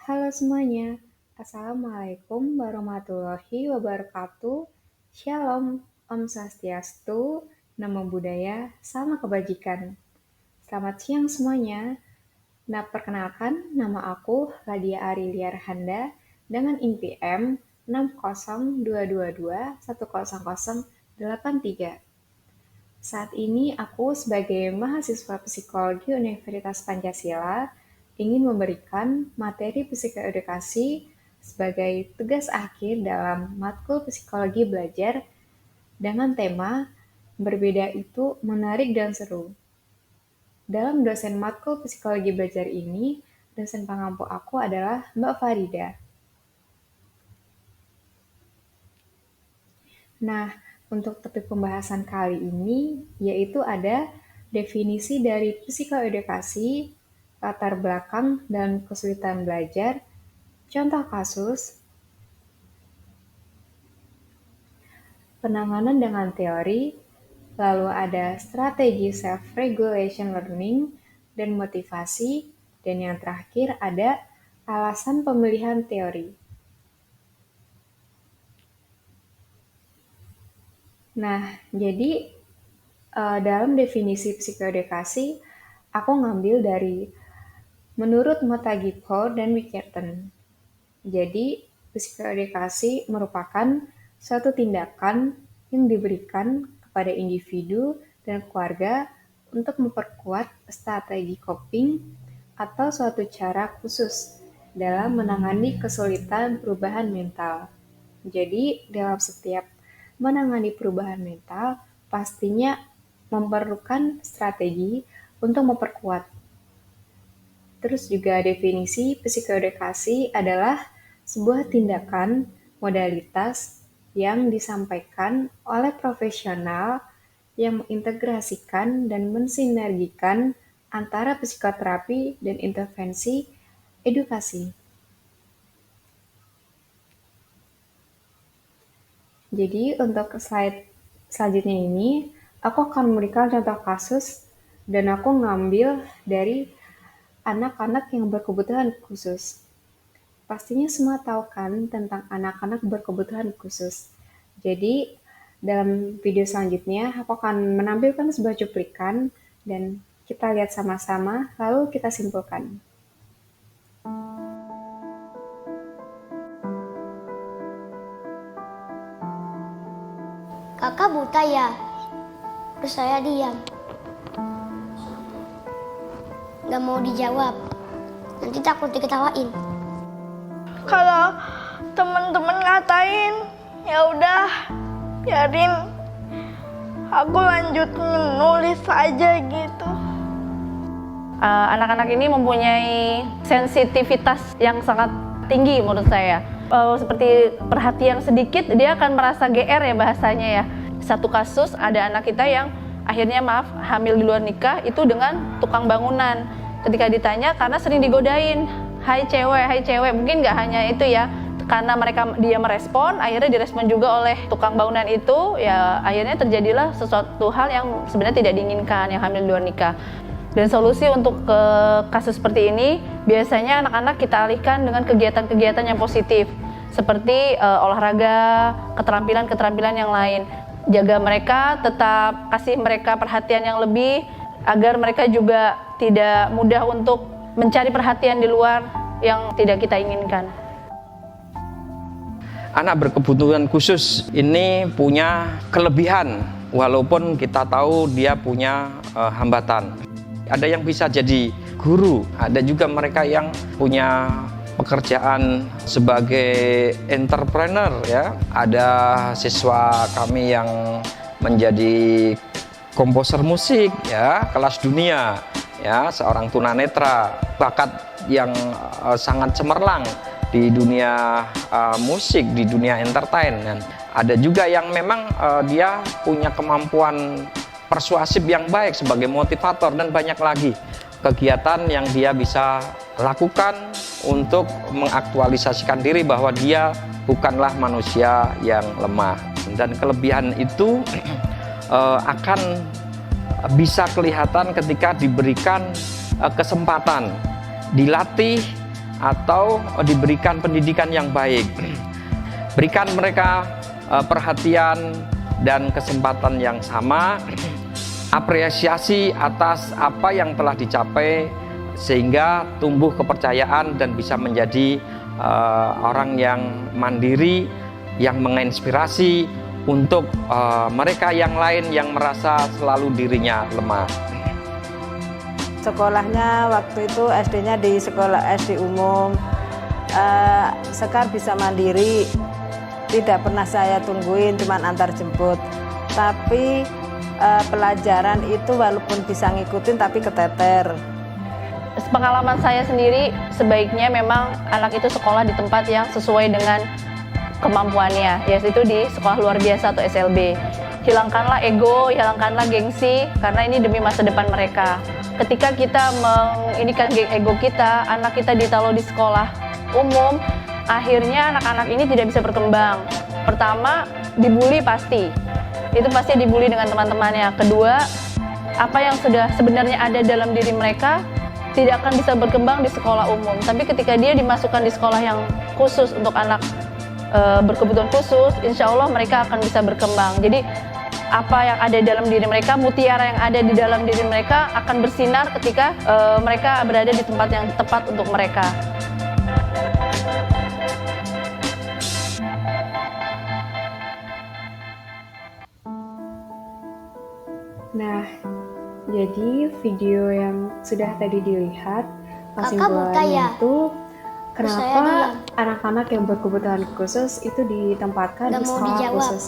Halo semuanya, Assalamualaikum warahmatullahi wabarakatuh. Shalom, Om Swastiastu, Namo Buddhaya, Salam Kebajikan. Selamat siang semuanya. Nah, perkenalkan, nama aku Ladia Arilia Rahanda dengan INPM 60222100083. Saat ini aku sebagai mahasiswa psikologi Universitas Pancasila ingin memberikan materi psikoedukasi sebagai tugas akhir dalam matkul psikologi belajar dengan tema berbeda itu menarik dan seru. Dalam dosen matkul psikologi belajar ini, dosen pengampu aku adalah Mbak Farida. Nah, untuk topik pembahasan kali ini yaitu ada definisi dari psikoedukasi, latar belakang dan kesulitan belajar, contoh kasus, penanganan dengan teori, lalu ada strategi self-regulation learning dan motivasi, dan yang terakhir ada alasan pemilihan teori. Nah, jadi dalam definisi psikoedukasi, aku ngambil dari menurut Motagipho dan Wickerton. Jadi, psikoedukasi merupakan suatu tindakan yang diberikan kepada individu dan keluarga untuk memperkuat strategi coping atau suatu cara khusus dalam menangani kesulitan perubahan mental. Jadi, dalam setiap menangani perubahan mental, pastinya memerlukan strategi untuk memperkuat. Terus juga definisi psikoedukasi adalah sebuah tindakan modalitas yang disampaikan oleh profesional yang mengintegrasikan dan mensinergikan antara psikoterapi dan intervensi edukasi. Jadi untuk slide selanjutnya ini, aku akan memberikan contoh kasus dan aku ngambil dari anak-anak yang berkebutuhan khusus. Pastinya semua tahu kan tentang anak-anak berkebutuhan khusus. Jadi dalam video selanjutnya aku akan menampilkan sebuah cuplikan dan kita lihat sama-sama lalu kita simpulkan. Kakak buta ya? Terus saya diam. Gak mau dijawab. Nanti takut diketawain. Kalau temen-temen ngatain, ya udah biarin aku lanjut nulis aja gitu. Anak-anak ini mempunyai sensitivitas yang sangat tinggi menurut saya. Seperti perhatian sedikit dia akan merasa GR ya bahasanya ya. Satu kasus ada anak kita yang akhirnya hamil di luar nikah itu dengan tukang bangunan. Ketika ditanya karena sering digodain, hai cewek, mungkin nggak hanya itu ya. Karena dia merespon, akhirnya direspon juga oleh tukang bangunan itu, ya akhirnya terjadilah sesuatu hal yang sebenarnya tidak diinginkan, yang hamil di luar nikah. Dan solusi untuk kasus seperti ini, biasanya anak-anak kita alihkan dengan kegiatan-kegiatan yang positif, seperti olahraga, keterampilan-keterampilan yang lain. Jaga mereka, tetap kasih mereka perhatian yang lebih, agar mereka juga tidak mudah untuk mencari perhatian di luar yang tidak kita inginkan. Anak berkebutuhan khusus ini punya kelebihan, walaupun kita tahu dia punya hambatan. Ada yang bisa jadi guru, ada juga mereka yang punya pekerjaan sebagai entrepreneur ya. Ada siswa kami yang menjadi komposer musik ya, kelas dunia ya, seorang tunanetra, bakat yang sangat cemerlang di dunia musik, di dunia entertain. Dan ada juga yang memang dia punya kemampuan persuasif yang baik sebagai motivator, dan banyak lagi kegiatan yang dia bisa lakukan untuk mengaktualisasikan diri bahwa dia bukanlah manusia yang lemah. Dan kelebihan itu akan bisa kelihatan ketika diberikan kesempatan, dilatih atau diberikan pendidikan yang baik. Berikan mereka perhatian dan kesempatan yang sama, apresiasi atas apa yang telah dicapai sehingga tumbuh kepercayaan dan bisa menjadi orang yang mandiri, yang menginspirasi untuk mereka yang lain yang merasa selalu dirinya lemah. Sekolahnya waktu itu SD-nya di sekolah SD umum. Sekar bisa mandiri, tidak pernah saya tungguin, cuman antar jemput. Tapi pelajaran itu walaupun bisa ngikutin tapi keteter. Pengalaman saya sendiri, sebaiknya memang anak itu sekolah di tempat yang sesuai dengan kemampuannya, yaitu di sekolah luar biasa atau SLB. Hilangkanlah ego, hilangkanlah gengsi, karena ini demi masa depan mereka. Ketika kita menginikan ego kita, anak kita ditaruh di sekolah umum, akhirnya anak-anak ini tidak bisa berkembang. Pertama, dibully pasti. Itu pasti dibully dengan teman-temannya. Kedua, apa yang sudah sebenarnya ada dalam diri mereka tidak akan bisa berkembang di sekolah umum. Tapi ketika dia dimasukkan di sekolah yang khusus untuk anak berkebutuhan khusus, insya Allah mereka akan bisa berkembang. Jadi apa yang ada dalam diri mereka, mutiara yang ada di dalam diri mereka akan bersinar ketika mereka berada di tempat yang tepat untuk mereka. Nah, jadi video yang sudah tadi dilihat, Kakak buta kesimpulannya ya? itu Saya kenapa diam. anak-anak yang berkebutuhan khusus itu ditempatkan Nggak di mau sekolah dijawab. khusus.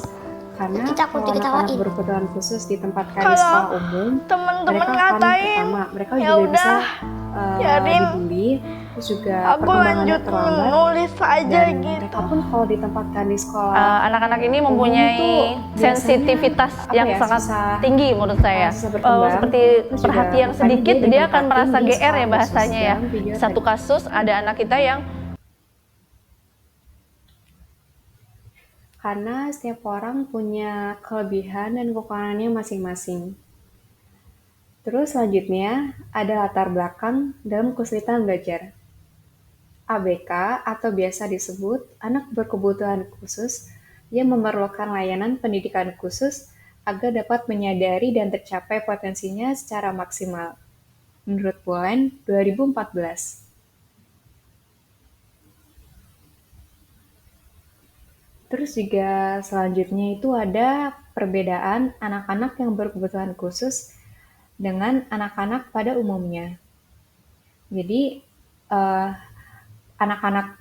Karena Nanti takut kalau anak-anak diketawain. berkebutuhan khusus ditempatkan di Kalau sekolah umum, temen-temen mereka akan ngatain, pertama, mereka ya juga bisa udah, biarin. dibully, terus juga Aku perkembangannya lanjut terlambat. nulis aja Dan gitu. mereka pun kalau ditempatkan di sekolah Anak-anak ini mempunyai tuh biasanya, sensitivitas apa yang ya, sangat susah- tinggi menurut saya. susah berkembang. Seperti Terus juga perhatian makanya sedikit dia dia akan ditempatin merasa di GR ya sekolah bahasanya khusus ya. dalam video Satu tadi. kasus ada anak kita yang Karena setiap orang punya kelebihan dan kekurangannya masing-masing. Terus selanjutnya ada latar belakang dalam kesulitan belajar. ABK atau biasa disebut anak berkebutuhan khusus yang memerlukan layanan pendidikan khusus agar dapat menyadari dan tercapai potensinya secara maksimal. Menurut Bowen 2014. Terus juga selanjutnya itu ada perbedaan anak-anak yang berkebutuhan khusus dengan anak-anak pada umumnya. Jadi, anak-anak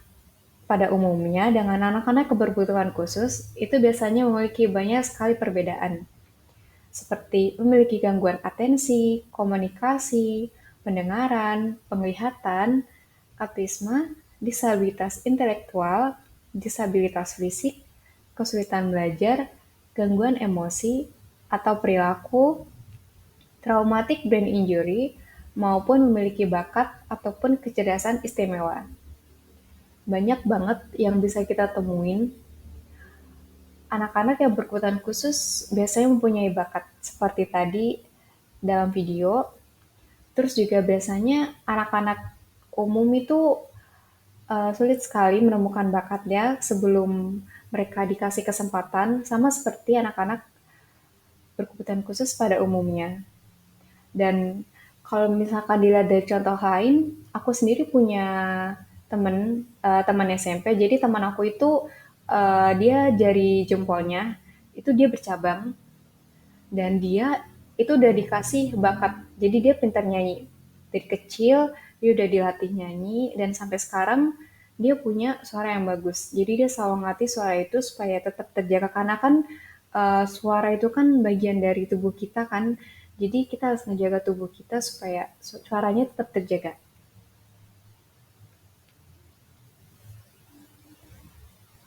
pada umumnya dengan anak-anak berkebutuhan khusus itu biasanya memiliki banyak sekali perbedaan. Seperti memiliki gangguan atensi, komunikasi, pendengaran, penglihatan, autisme, disabilitas intelektual, disabilitas fisik, kesulitan belajar, gangguan emosi atau perilaku, traumatic brain injury, maupun memiliki bakat ataupun kecerdasan istimewa. Banyak banget yang bisa kita temuin. Anak-anak yang berkebutuhan khusus biasanya mempunyai bakat seperti tadi dalam video. Terus juga biasanya anak-anak umum itu sulit sekali menemukan bakatnya sebelum mereka dikasih kesempatan, sama seperti anak-anak berkebutuhan khusus pada umumnya. Dan kalau misalkan dilihat dari contoh lain, aku sendiri punya teman SMP. Jadi teman aku itu dia jari jempolnya itu dia bercabang dan dia itu udah dikasih bakat. Jadi dia pintar nyanyi dari kecil. Dia udah dilatih nyanyi dan sampai sekarang dia punya suara yang bagus. Jadi dia selalu ngelatih suara itu supaya tetap terjaga karena kan suara itu kan bagian dari tubuh kita kan. Jadi kita harus menjaga tubuh kita supaya suaranya tetap terjaga.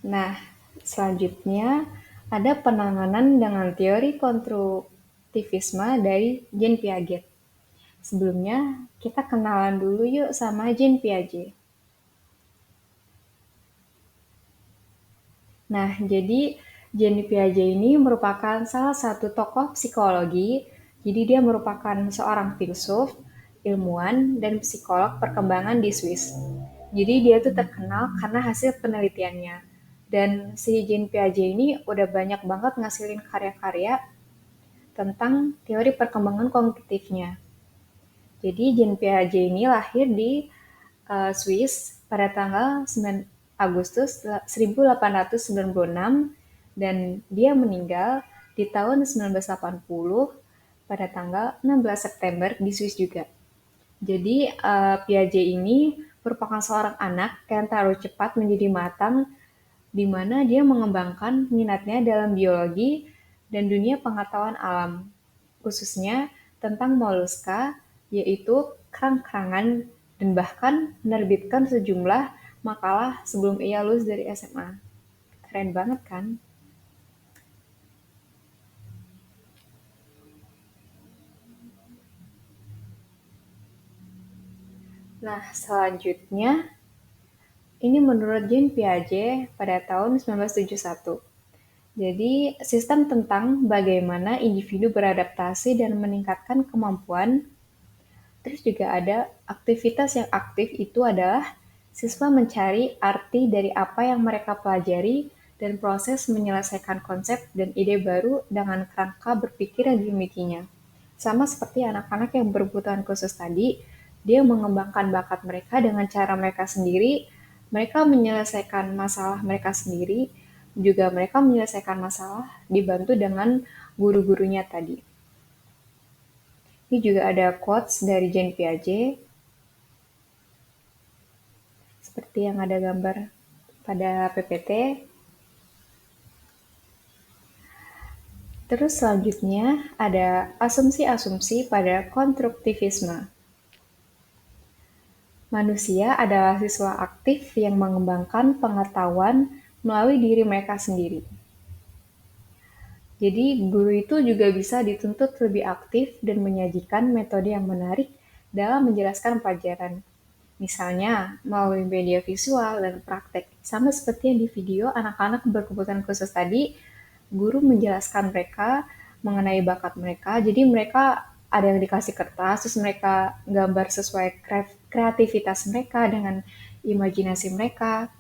Nah, selanjutnya ada penanganan dengan teori konstruktivisme dari Jean Piaget. Sebelumnya, kita kenalan dulu yuk sama Jean Piaget. Nah, jadi Jean Piaget ini merupakan salah satu tokoh psikologi. Jadi dia merupakan seorang filsuf, ilmuwan, dan psikolog perkembangan di Swiss. Jadi dia tuh terkenal karena hasil penelitiannya. Dan si Jean Piaget ini udah banyak banget ngasilin karya-karya tentang teori perkembangan kognitifnya. Jadi Jean Piaget ini lahir di Swiss pada tanggal 9 Agustus 1896 dan dia meninggal di tahun 1980 pada tanggal 16 September di Swiss juga. Jadi Piaget ini merupakan seorang anak yang terlalu cepat menjadi matang di mana dia mengembangkan minatnya dalam biologi dan dunia pengetahuan alam, khususnya tentang moluska, yaitu kerang-kerangan, dan bahkan menerbitkan sejumlah makalah sebelum ia lulus dari SMA. Keren banget kan? Nah, selanjutnya, ini menurut Jean Piaget pada tahun 1971. Jadi, sistem tentang bagaimana individu beradaptasi dan meningkatkan kemampuan. Terus juga ada aktivitas yang aktif itu adalah siswa mencari arti dari apa yang mereka pelajari dan proses menyelesaikan konsep dan ide baru dengan kerangka berpikir yang dimilikinya. Sama seperti anak-anak yang berkebutuhan khusus tadi, dia mengembangkan bakat mereka dengan cara mereka sendiri, mereka menyelesaikan masalah mereka sendiri, juga mereka menyelesaikan masalah dibantu dengan guru-gurunya tadi. Ini juga ada quotes dari Jean Piaget, seperti yang ada gambar pada PPT. Terus selanjutnya ada asumsi-asumsi pada konstruktivisme. Manusia adalah siswa aktif yang mengembangkan pengetahuan melalui diri mereka sendiri. Jadi guru itu juga bisa dituntut lebih aktif dan menyajikan metode yang menarik dalam menjelaskan pelajaran. Misalnya melalui media visual dan praktek. Sama seperti yang di video anak-anak berkebutuhan khusus tadi, guru menjelaskan mereka mengenai bakat mereka. Jadi mereka ada yang dikasih kertas, terus mereka gambar sesuai kreativitas mereka dengan imajinasi mereka.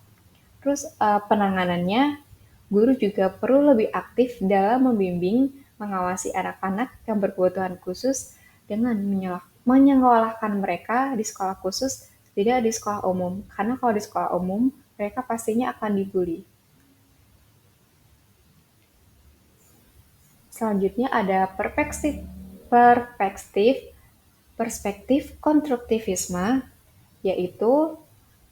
Terus penanganannya, guru juga perlu lebih aktif dalam membimbing, mengawasi anak-anak yang berkebutuhan khusus dengan menyekolahkan mereka di sekolah khusus, tidak di sekolah umum. Karena kalau di sekolah umum, mereka pastinya akan dibully. Selanjutnya ada perspektif konstruktivisme, yaitu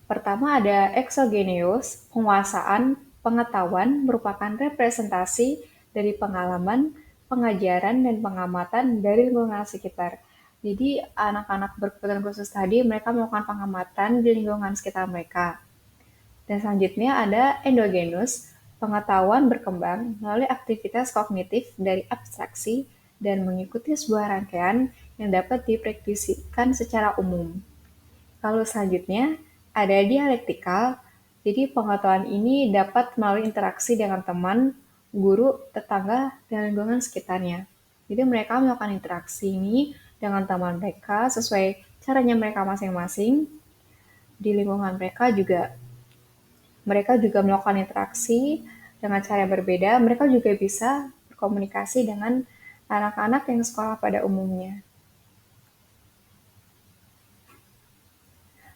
pertama ada exogeneous, penguasaan pengetahuan merupakan representasi dari pengalaman, pengajaran, dan pengamatan dari lingkungan sekitar. Jadi anak-anak berkebutuhan khusus tadi mereka melakukan pengamatan di lingkungan sekitar mereka. Dan selanjutnya ada endogenous, pengetahuan berkembang melalui aktivitas kognitif dari abstraksi dan mengikuti sebuah rangkaian yang dapat dipraktisikan secara umum. Lalu selanjutnya ada dialektikal, jadi pengetahuan ini dapat melalui interaksi dengan teman, guru, tetangga, dan lingkungan sekitarnya. Jadi mereka melakukan interaksi ini dengan teman mereka sesuai caranya mereka masing-masing. Di lingkungan mereka juga melakukan interaksi dengan cara yang berbeda. Mereka juga bisa berkomunikasi dengan anak-anak yang sekolah pada umumnya.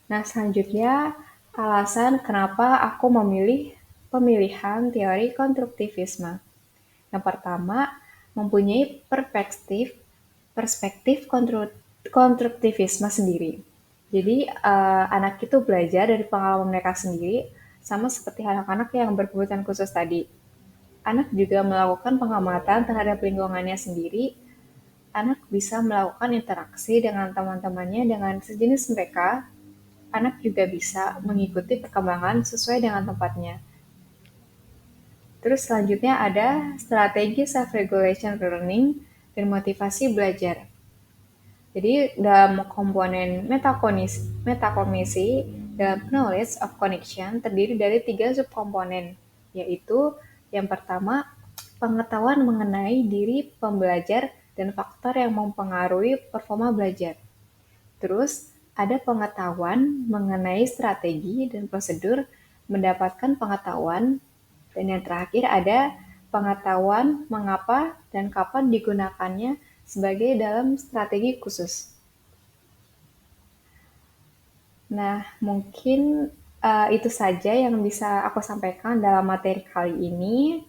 Nah, selanjutnya alasan kenapa aku memilih pemilihan teori konstruktivisme. Yang pertama, mempunyai perspektif konstruktivisme sendiri. Jadi, anak itu belajar dari pengalaman mereka sendiri, sama seperti anak-anak yang berkebutuhan khusus tadi. Anak juga melakukan pengamatan terhadap lingkungannya sendiri. Anak bisa melakukan interaksi dengan teman-temannya dengan sejenis mereka. Anak juga bisa mengikuti perkembangan sesuai dengan tempatnya. Terus selanjutnya ada strategi self-regulation learning dan motivasi belajar. Jadi dalam komponen metakognisi dalam knowledge of connection terdiri dari 3 subkomponen, yaitu yang pertama pengetahuan mengenai diri pembelajar dan faktor yang mempengaruhi performa belajar. Terus ada pengetahuan mengenai strategi dan prosedur mendapatkan pengetahuan, dan yang terakhir ada pengetahuan mengapa dan kapan digunakannya sebagai dalam strategi khusus. Nah, mungkin itu saja yang bisa aku sampaikan dalam materi kali ini.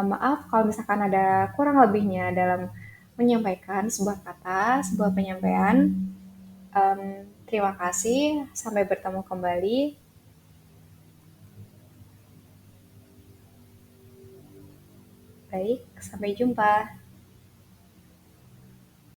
Maaf kalau misalkan ada kurang lebihnya dalam menyampaikan sebuah kata, sebuah penyampaian. Terima kasih, sampai bertemu kembali. Baik, sampai jumpa.